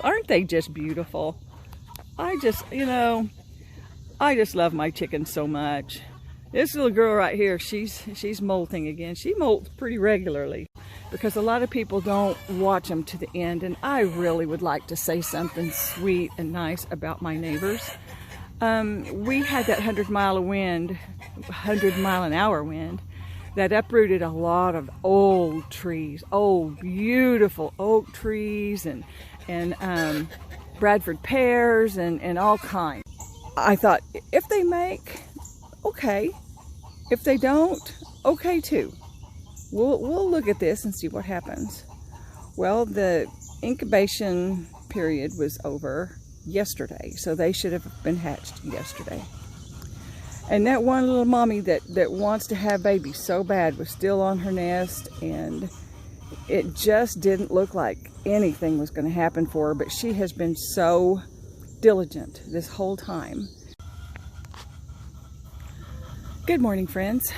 Aren't they just beautiful? I just love my chickens so much. This little girl right here, she's molting again. She molts pretty regularly because a lot of people don't watch them to the end, and I really would like to say something sweet and nice about my neighbors. We had that 100-mile-an-hour wind that uprooted a lot of old trees, old beautiful oak trees and Bradford pears and all kinds. I thought, if they make, okay. If they don't, okay too. We'll look at this and see what happens. Well, the incubation period was over yesterday, so they should have been hatched yesterday. And that one little mommy that wants to have babies so bad was still on her nest, and it just didn't look like anything was going to happen for her, but she has been so diligent this whole time. Good morning, friends.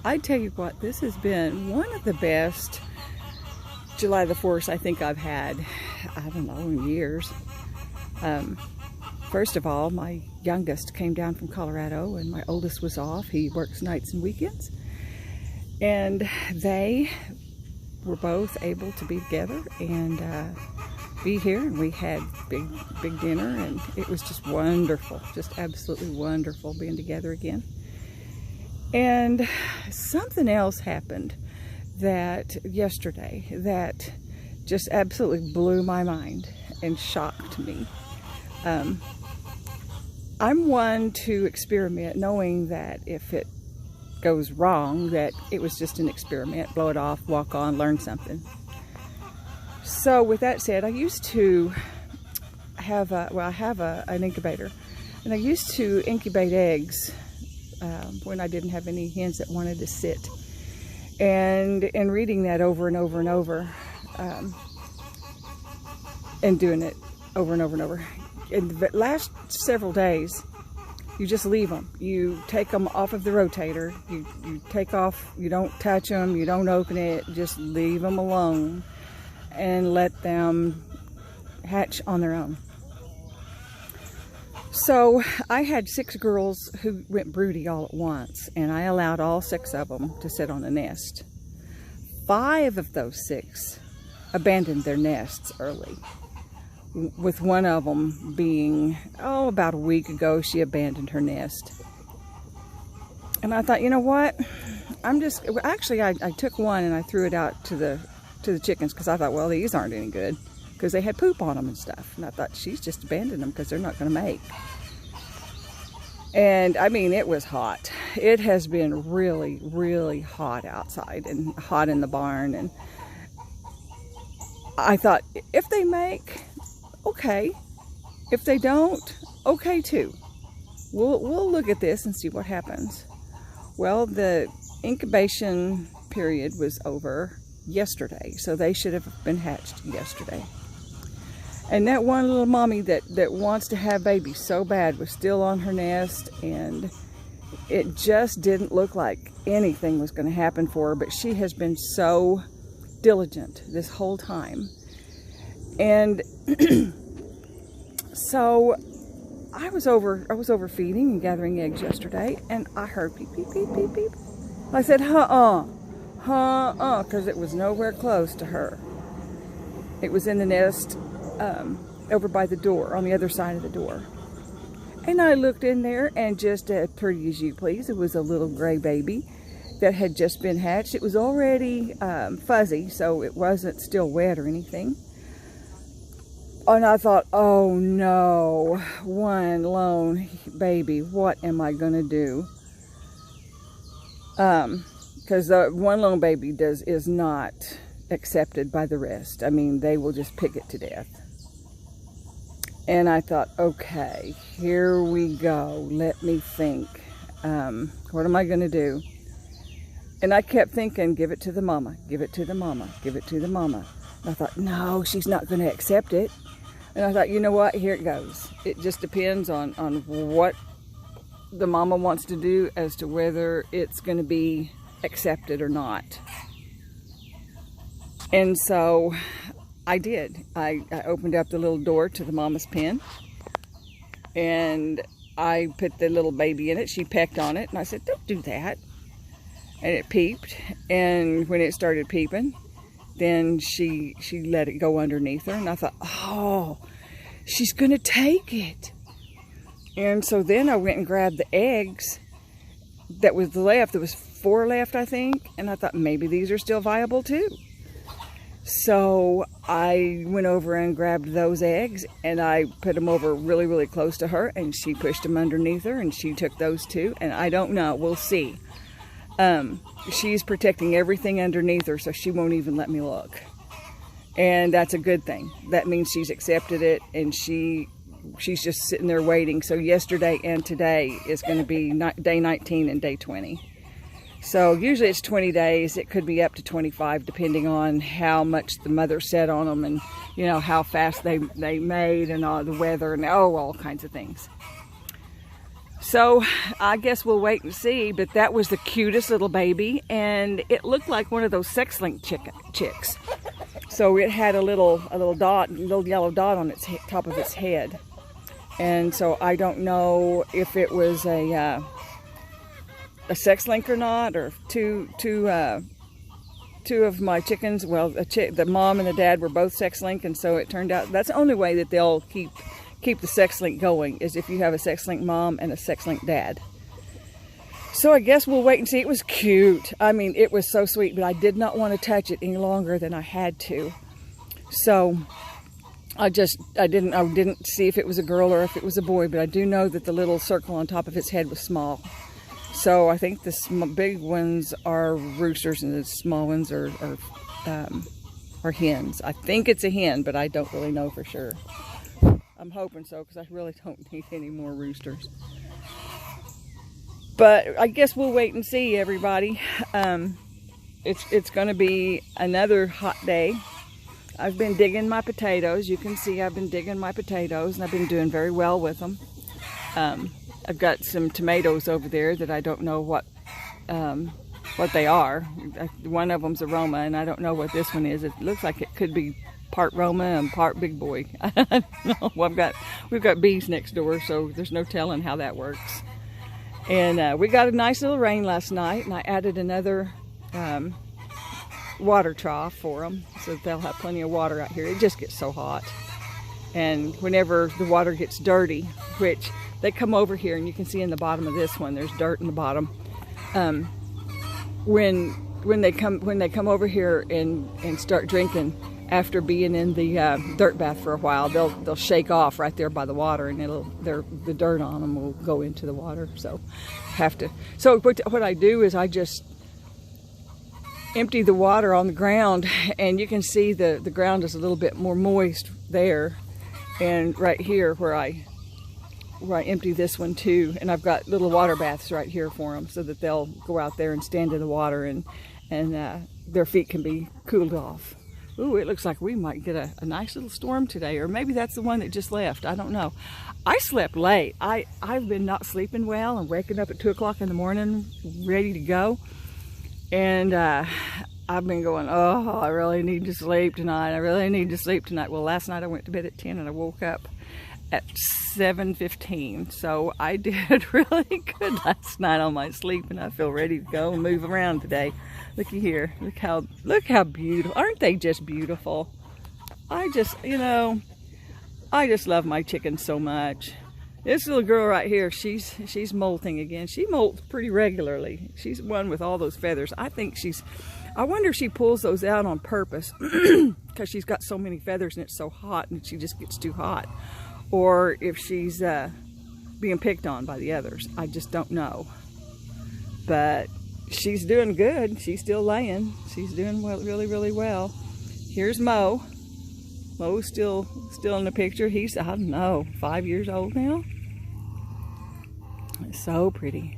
I tell you what, this has been one of the best July the 4th I think I've had, I don't know, in years. First of all, my youngest came down from Colorado and my oldest was off. He works nights and weekends. And they were both able to be together and be here. And we had big dinner, and it was just wonderful, just absolutely wonderful being together again. And something else happened that yesterday that just absolutely blew my mind and shocked me. I'm one to experiment, knowing that if it goes wrong, that it was just an experiment, blow it off, walk on, learn something. So with that said, I used to have an incubator, and I used to incubate eggs when I didn't have any hens that wanted to sit. And in reading that over and over and over, and doing it over and over and over, in the last several days, you just leave them. You take them off of the rotator. You take off, you don't touch them, you don't open it, just leave them alone and let them hatch on their own. So I had 6 girls who went broody all at once, and I allowed all 6 of them to sit on the nest. 5 of those 6 abandoned their nests early, with one of them being, about a week ago, she abandoned her nest. And I thought, you know what? I took one and I threw it out to the chickens, because I thought, well, these aren't any good, because they had poop on them and stuff. And I thought, she's just abandoned them because they're not going to make. And I mean, it was hot. It has been really, really hot outside and hot in the barn. And I thought, if they make, okay. If they don't, okay too. We'll look at this and see what happens. Well, the incubation period was over yesterday, so they should have been hatched yesterday. And that one little mommy that wants to have babies so bad was still on her nest, and it just didn't look like anything was going to happen for her, but she has been so diligent this whole time. And so I was over feeding and gathering eggs yesterday, and I heard beep, beep, beep, beep, beep. I said, because it was nowhere close to her. It was in the nest over by the door, on the other side of the door. And I looked in there, and just as pretty as you please, it was a little gray baby that had just been hatched. It was already fuzzy, so it wasn't still wet or anything. And I thought, oh no, one lone baby, what am I going to do? Because the one lone baby is not accepted by the rest. I mean, they will just pick it to death. And I thought, okay, here we go. Let me think. What am I going to do? And I kept thinking, give it to the mama, give it to the mama, give it to the mama. And I thought, no, she's not going to accept it. And I thought, you know what, here it goes. It just depends on what the mama wants to do as to whether it's going to be accepted or not. And so I did. I opened up the little door to the mama's pen, and I put the little baby in it. She pecked on it, and I said, don't do that. And it peeped, and when it started peeping, then she let it go underneath her, and I thought, oh, she's gonna take it. And so then I went and grabbed the eggs that was left. There was 4 left, I think, and I thought maybe these are still viable too. So I went over and grabbed those eggs, and I put them over really, really close to her, and she pushed them underneath her, and she took those too. And I don't know, we'll see. She's protecting everything underneath her, so she won't even let me look. And that's a good thing. That means she's accepted it, and she's just sitting there waiting. So yesterday and today is going to be day 19 and day 20. So usually it's 20 days. It could be up to 25 depending on how much the mother set on them, and you know how fast they made, and all the weather, and all kinds of things. So I guess we'll wait and see, but that was the cutest little baby, and it looked like one of those sex-link chicks. So it had a little yellow dot on its top of its head. And so I don't know if it was a sex link or not, or two of my chickens. Well, the mom and the dad were both sex link, and so it turned out that's the only way that they'll keep the sex link going, is if you have a sex link mom and a sex link dad. So I guess we'll wait and see. It was cute. I mean, it was so sweet, but I did not want to touch it any longer than I had to. So I didn't see if it was a girl or if it was a boy, but I do know that the little circle on top of its head was small. So I think the big ones are roosters and the small ones are hens. I think it's a hen, but I don't really know for sure. I'm hoping so, because I really don't need any more roosters. But I guess we'll wait and see, everybody. It's going to be another hot day. I've been digging my potatoes. You can see I've been digging my potatoes, and I've been doing very well with them. I've got some tomatoes over there that I don't know what they are. One of them's a Roma, and I don't know what this one is. It looks like it could be part Roma and part Big Boy. I don't know. Well, we've got bees next door, so there's no telling how that works. And we got a nice little rain last night, and I added another water trough for them, so that they'll have plenty of water out here. It just gets so hot. And whenever the water gets dirty, which they come over here, and you can see in the bottom of this one, there's dirt in the bottom. When they come over here and start drinking after being in the dirt bath for a while, they'll shake off right there by the water, and the dirt on them will go into the water. So what I do is I just empty the water on the ground, and you can see the ground is a little bit more moist there, and right here where I empty this one too, and I've got little water baths right here for them, so that they'll go out there and stand in the water, and their feet can be cooled off. Ooh, it looks like we might get a nice little storm today, or maybe that's the one that just left. I don't know. I slept late. I've been not sleeping well and waking up at 2 o'clock in the morning ready to go. And I've been going, oh, I really need to sleep tonight. I really need to sleep tonight. Well, last night I went to bed at 10 and I woke up at 7:15. So I did really good last night on my sleep, and I feel ready to go and move around today. Looky here. Look how beautiful. Aren't they just beautiful? I just love my chickens so much. This little girl right here, she's molting again. She molts pretty regularly. She's one with all those feathers. I wonder if she pulls those out on purpose because she's got so many feathers and it's so hot and she just gets too hot. Or if she's being picked on by the others. I just don't know. But she's doing good. She's still laying. She's doing well, really, really well. Here's Mo. Mo's still in the picture. He's, I don't know, 5 years old now. It's so pretty.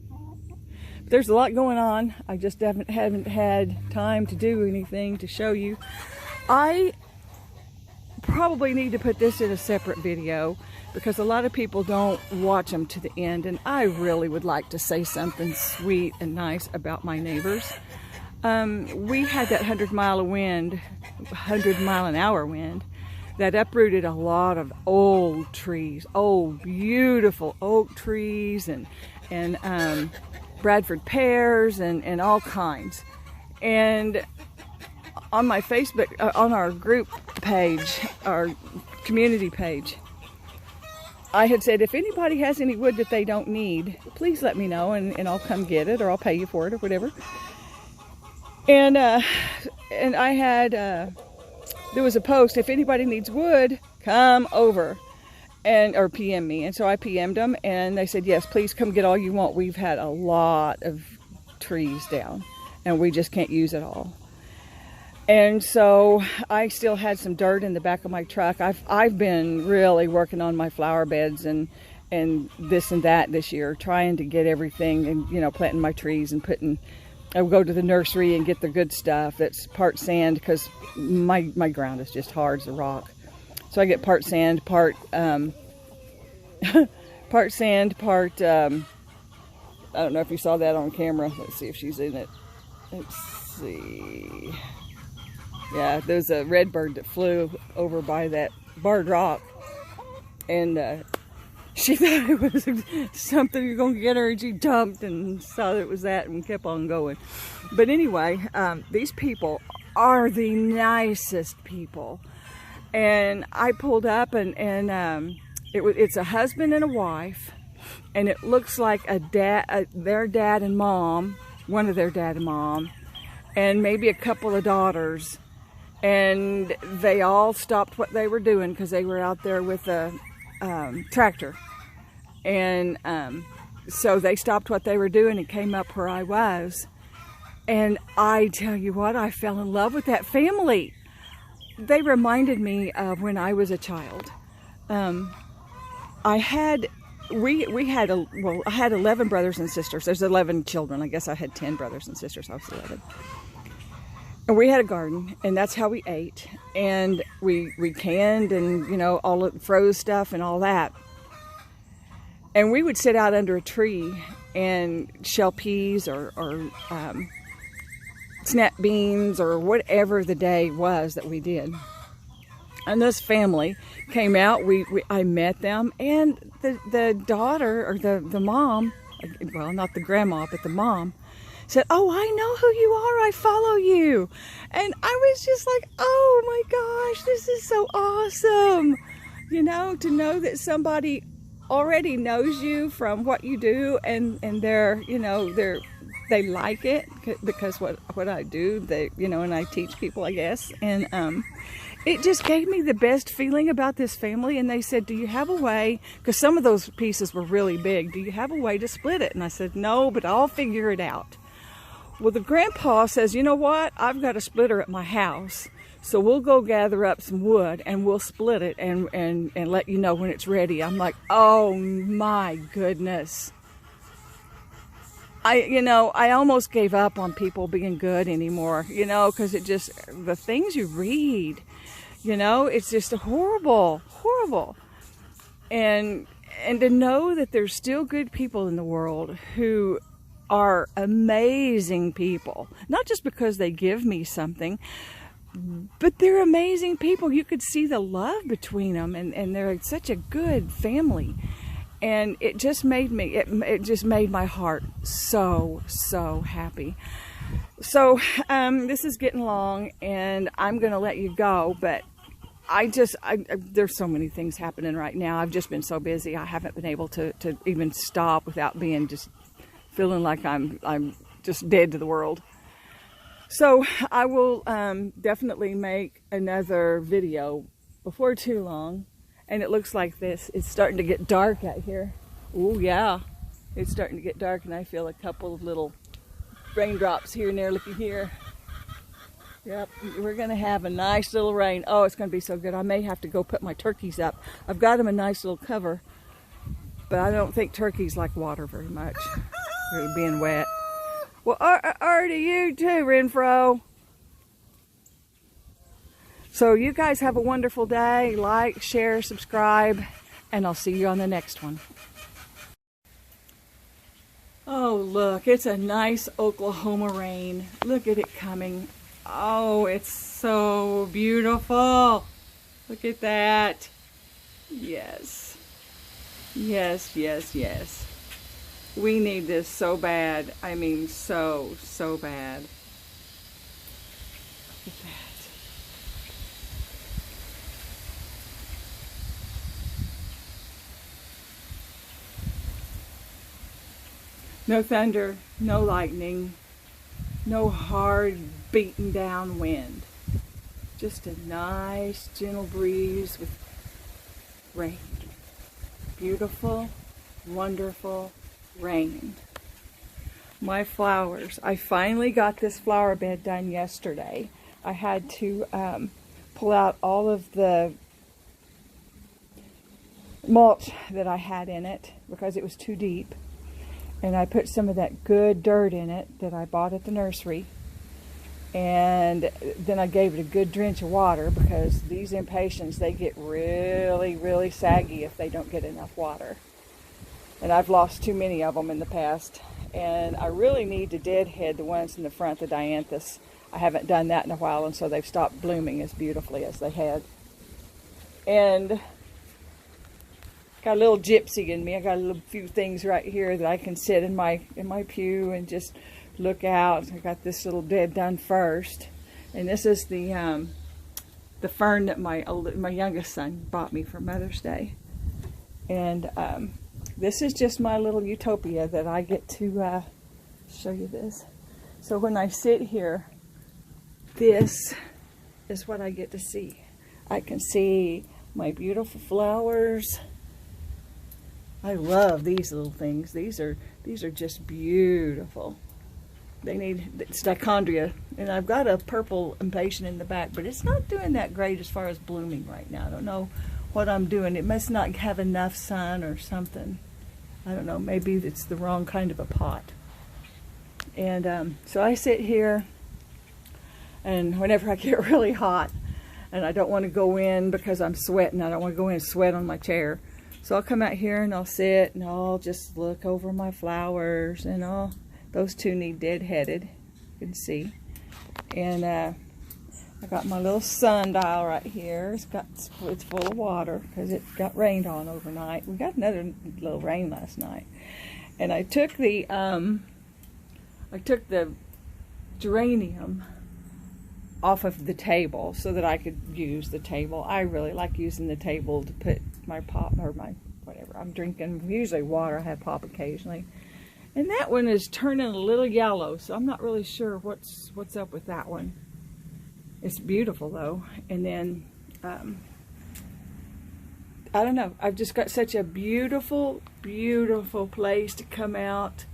But there's a lot going on. I just haven't had time to do anything to show you. I probably need to put this in a separate video because a lot of people don't watch them to the end, and I really would like to say something sweet and nice about my neighbors. We had that 100-mile-an-hour wind that uprooted a lot of old trees, old beautiful oak trees and Bradford pears and all kinds. And on my Facebook, on our group page, our community page, I had said, if anybody has any wood that they don't need, please let me know and I'll come get it, or I'll pay you for it or whatever. And I had, there was a post, if anybody needs wood, come over or PM me. And so I PM'd them and they said, yes, please come get all you want. We've had a lot of trees down and we just can't use it all. And so I still had some dirt in the back of my truck. I've been really working on my flower beds and this and that this year, trying to get everything and, you know, planting my trees and I would go to the nursery and get the good stuff that's part sand, because my ground is just hard as a rock. So I get part sand, part part sand, part I don't know if you saw that on camera. Let's see if she's in it. Let's see. Yeah, there's a red bird that flew over by that barred rock, and she thought it was something you're going to get her, and she jumped and saw that it was that and kept on going. But anyway, these people are the nicest people. And I pulled up and it's a husband and a wife, and it looks like their dad and mom, one of their dad and mom, and maybe a couple of daughters. And they all stopped what they were doing because they were out there with a tractor. And so they stopped what they were doing and came up where I was. And I tell you what, I fell in love with that family. They reminded me of when I was a child. I had 11 brothers and sisters. There's 11 children. I guess I had 10 brothers and sisters. I was 11. And we had a garden, and that's how we ate. And we canned and, you know, all the froze stuff and all that. And we would sit out under a tree and shell peas or snap beans or whatever the day was that we did. And this family came out. I met them, and the daughter or the mom, well, not the grandma, but the mom, said, "Oh, I know who you are. I follow you." And I was just like, "Oh my gosh, this is so awesome." You know, to know that somebody already knows you from what you do, and they're, you know, they like it because what I do, they, you know, and I teach people, I guess. And it just gave me the best feeling about this family. And they said, "Do you have a way?" Because some of those pieces were really big. "Do you have a way to split it?" And I said, "No, but I'll figure it out." Well, the grandpa says, "You know what? I've got a splitter at my house. So we'll go gather up some wood and we'll split it and let you know when it's ready." I'm like, oh my goodness. I almost gave up on people being good anymore, you know, because it just, the things you read, you know, it's just horrible, horrible. And to know that there's still good people in the world who are amazing people, not just because they give me something, but they're amazing people. You could see the love between them, and they're such a good family. And it just made me, it just made my heart so happy. So this is getting long, and I'm going to let you go, but there's so many things happening right now. I've just been so busy. I haven't been able to even stop without being just feeling like I'm just dead to the world. So I will definitely make another video before too long. And it looks like this. It's starting to get dark out here. Oh yeah, it's starting to get dark, and I feel a couple of little raindrops here and there. Looky here. Yep, we're gonna have a nice little rain. Oh, it's gonna be so good. I may have to go put my turkeys up. I've got them a nice little cover, but I don't think turkeys like water very much. They're being wet. Well, are to you too, Renfro. So you guys have a wonderful day. Like, share, subscribe, and I'll see you on the next one. Oh, look, it's a nice Oklahoma rain. Look at it coming. Oh, it's so beautiful. Look at that. Yes. Yes, yes, yes. We need this so bad. I mean, so bad. Look at that. No thunder, no lightning, no hard beaten down wind. Just a nice gentle breeze with rain. Beautiful, wonderful rain. My flowers. I finally got this flower bed done yesterday. I had to pull out all of the mulch that I had in it because it was too deep. And I put some of that good dirt in it that I bought at the nursery. And then I gave it a good drench of water because these impatiens, they get really, really saggy if they don't get enough water. And I've lost too many of them in the past. And I really need to deadhead the ones in the front, the dianthus. I haven't done that in a while, and so they've stopped blooming as beautifully as they had. And got a little gypsy in me. I got a little few things right here that I can sit in my pew and just look out. I got this little dead done first, and this is the fern that my youngest son bought me for Mother's Day. And this is just my little utopia that I get to show you this. So when I sit here, this is what I get to see. I can see my beautiful flowers. I love these little things. These are just beautiful. They need stichondria, and I've got a purple impatient in the back, but it's not doing that great as far as blooming right now. I don't know what I'm doing. It must not have enough sun or something. I don't know. Maybe it's the wrong kind of a pot. And so I sit here, and whenever I get really hot, and I don't want to go in because I'm sweating, I don't want to go in and sweat on my chair. So I'll come out here and I'll sit and I'll just look over my flowers, and those two need deadheaded, you can see. And I got my little sundial right here. It's full of water because it got rained on overnight. We got another little rain last night. And I took the geranium off of the table so that I could use the table. I really like using the table to put my pop or my whatever I'm drinking. Usually water. I have pop occasionally. And that one is turning a little yellow, so I'm not really sure what's up with that one. It's beautiful though. And then I don't know. I've just got such a beautiful, beautiful place to come out.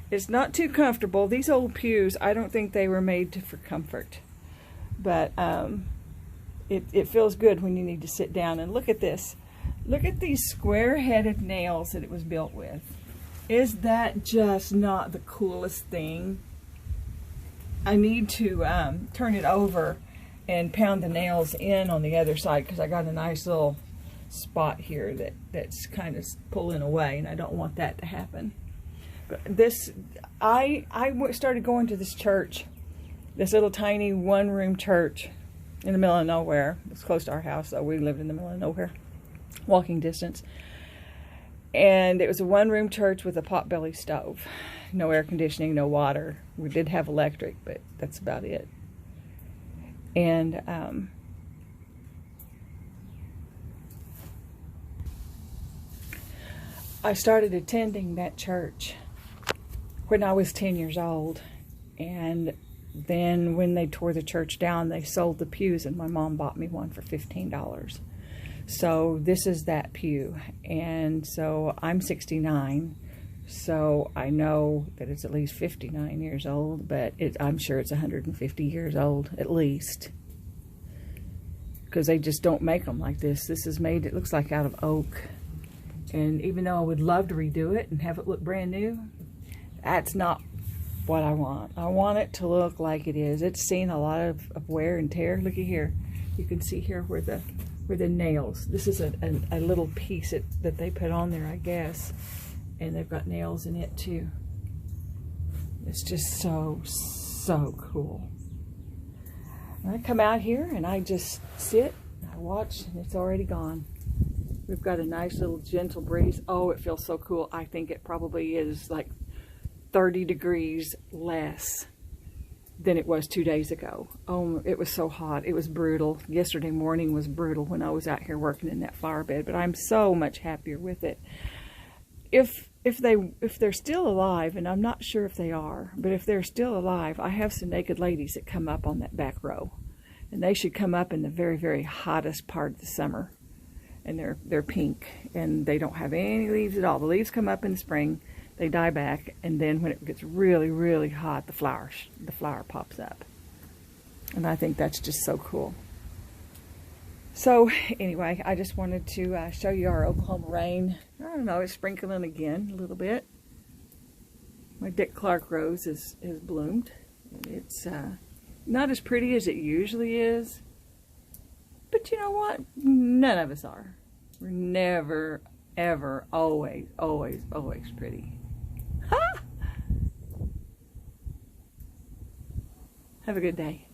It's not too comfortable. These old pews, I don't think they were made for comfort. But it feels good when you need to sit down. And look at this. Look at these square-headed nails that it was built with. Is that just not the coolest thing? I need to turn it over and pound the nails in on the other side because I got a nice little spot here that's kind of pulling away, and I don't want that to happen. But this, I started going to this church, this little tiny one-room church in the middle of nowhere. It's close to our house, though. We lived in the middle of nowhere, walking distance. And it was a one-room church with a potbelly stove. No air conditioning, no water. We did have electric, but that's about it. And I started attending that church when I was 10 years old. And then when they tore the church down, they sold the pews, and my mom bought me one for $15. So this is that pew. And so I'm 69. So I know that it's at least 59 years old, but I'm sure it's 150 years old at least. Because they just don't make them like this. This is made, it looks like out of oak. And even though I would love to redo it and have it look brand new, that's not what I want. I want it to look like it is. It's seen a lot of wear and tear. Looky here. You can see here where the nails. This is a little piece that they put on there, I guess. And they've got nails in it too. It's just so cool. I come out here and I just sit, I watch, and it's already gone. We've got a nice little gentle breeze. Oh, it feels so cool. I think it probably is like 30 degrees less than it was 2 days ago. Oh, it was so hot. It was brutal. Yesterday morning was brutal when I was out here working in that flower bed, but I'm so much happier with it. If they're still alive, and I'm not sure if they are, but if they're still alive, I have some naked ladies that come up on that back row, and they should come up in the very hottest part of the summer. And they're pink, and they don't have any leaves at all. The leaves come up in the spring, they die back, and then when it gets really hot, the flower pops up. And I think that's just so cool. So anyway, I just wanted to show you our Oklahoma rain. I don't know, it's sprinkling again a little bit. My Dick Clark rose has bloomed. It's not as pretty as it usually is. But you know what? None of us are. We're never, ever, always pretty. Ha! Have a good day.